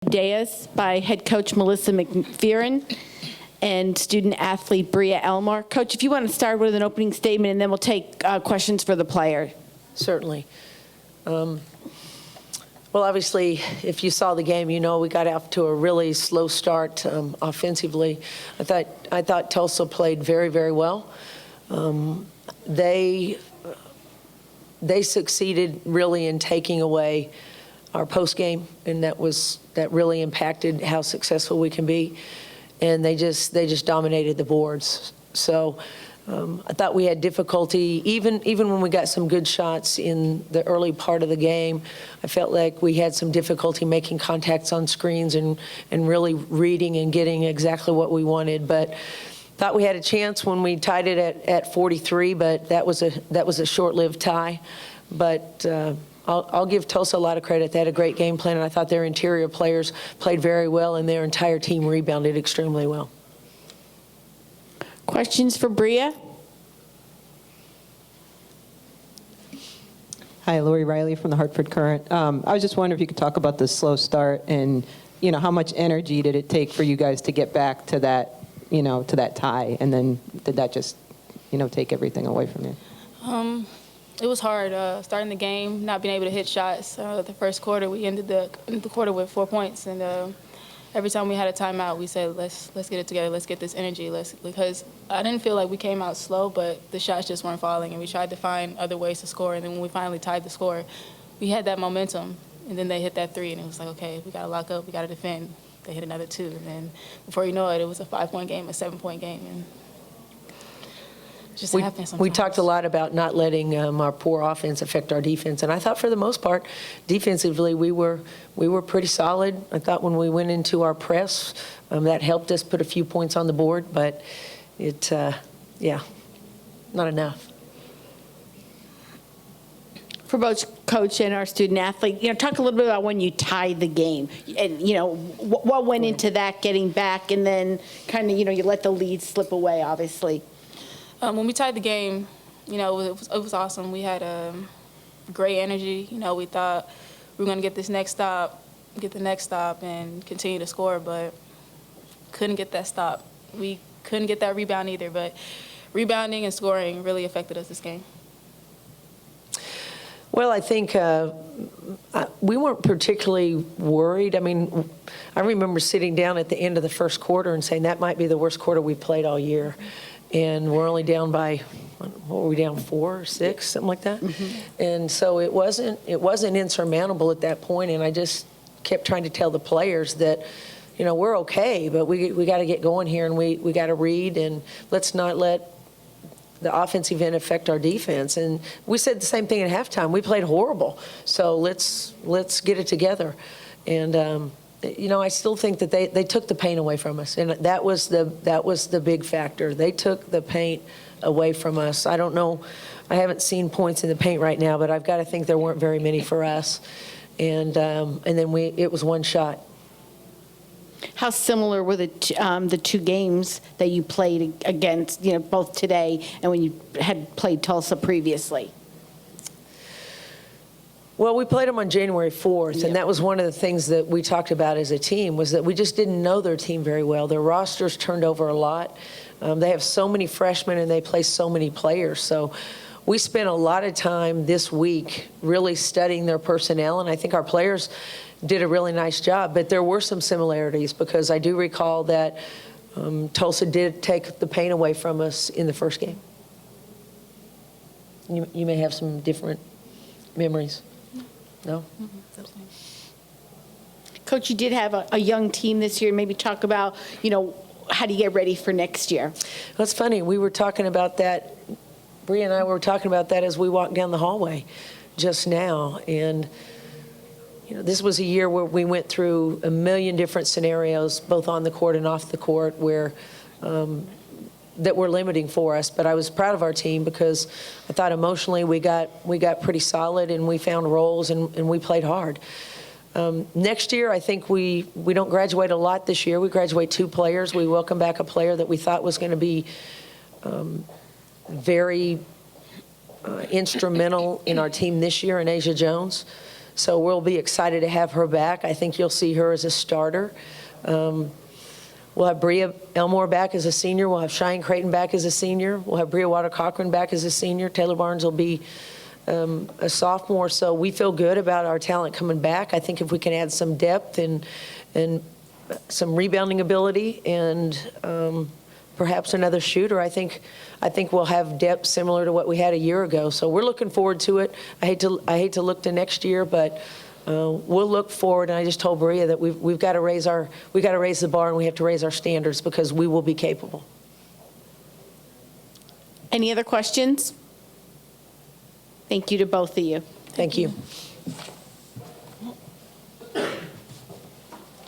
dais by head coach Melissa McPheron and student athlete Bria Elmore. Coach, if you want to start with an opening statement, and then we'll take questions for the player. Certainly. Well, obviously, if you saw the game, you know we got off to a really slow start offensively. I thought Tulsa played very, very well. They succeeded really in taking away our post game, and that really impacted how successful we can be. And they just dominated the boards. So I thought we had difficulty, even when we got some good shots in the early part of the game. I felt like we had some difficulty making contacts on screens and really reading and getting exactly what we wanted. But thought we had a chance when we tied it at 43, but that was a short-lived tie. But I'll give Tulsa a lot of credit. They had a great game plan, and I thought their interior players played very well, and their entire team rebounded extremely well. Questions for Bria? Hi, Lori Riley from the Hartford Current. I was just wondering if you could talk about the slow start and, how much energy did it take for you guys to get back to that, to that tie, and then did that just, take everything away from you? It was hard starting the game, not being able to hit shots. The first quarter, we ended the quarter with 4 points, and every time we had a timeout, we said, let's get it together, let's get this energy, because I didn't feel like we came out slow, but the shots just weren't falling, and we tried to find other ways to score. And then when we finally tied the score, we had that momentum, and then they hit that three, and it was like, okay, we got to lock up, we got to defend. They hit another two, and then before you know it, it was a 5-point game, a 7-point game, and just happens sometimes. We talked a lot about not letting our poor offense affect our defense, and I thought for the most part, defensively, we were pretty solid. I thought when we went into our press, that helped us put a few points on the board, but not enough. For both coach and our student athlete, talk a little bit about when you tied the game, and what went into that, getting back, and then kind of you let the lead slip away, obviously. When we tied the game, it was awesome. We had great energy. We thought we were going to get the next stop, and continue to score, but couldn't get that stop. We couldn't get that rebound either, but rebounding and scoring really affected us this game. Well, I think we weren't particularly worried. I mean, I remember sitting down at the end of the first quarter and saying that might be the worst quarter we've played all year. And we're only down by, what were we down, 4 or 6, something like that? Mm-hmm. And so it wasn't insurmountable at that point, and I just kept trying to tell the players that, we're okay, but we got to get going here, and we got to read, and let's not let the offensive end affect our defense. And we said the same thing at halftime. We played horrible, so let's get it together. And I still think that they took the paint away from us, and that was the big factor. They took the paint away from us. I don't know, I haven't seen points in the paint right now, but I've got to think there weren't very many for us. And then it was one shot. How similar were the two games that you played against, both today and when you had played Tulsa previously? Well, we played them on January 4th, and that was one of the things that we talked about as a team, was that we just didn't know their team very well. Their rosters turned over a lot. They have so many freshmen, and they play so many players. So we spent a lot of time this week really studying their personnel, and I think our players did a really nice job. But there were some similarities, because I do recall that Tulsa did take the paint away from us in the first game. You may have some different memories. No? Mm-hmm. Coach, you did have a young team this year. Maybe talk about, how do you get ready for next year? Well, it's funny. We were talking about that. Bria and I were talking about that as we walked down the hallway just now. And, this was a year where we went through a million different scenarios, both on the court and off the court, where that were limiting for us. But I was proud of our team, because I thought emotionally we got pretty solid, and we found roles, and we played hard. Next year, I think we don't graduate a lot this year. We graduate 2 players. We welcome back a player that we thought was going to be very instrumental in our team this year, in Asia Jones. So we'll be excited to have her back. I think you'll see her as a starter. We'll have Bria Elmore back as a senior. We'll have Cheyenne Creighton back as a senior. We'll have Bria Water-Cochran back as a senior. Taylor Barnes will be a sophomore. So we feel good about our talent coming back. I think if we can add some depth and some rebounding ability and perhaps another shooter, I think we'll have depth similar to what we had a year ago. So we're looking forward to it. I hate to look to next year, but we'll look forward. And I just told Bria that we've got to raise the bar, and we have to raise our standards because we will be capable. Any other questions? Thank you to both of you. Thank you.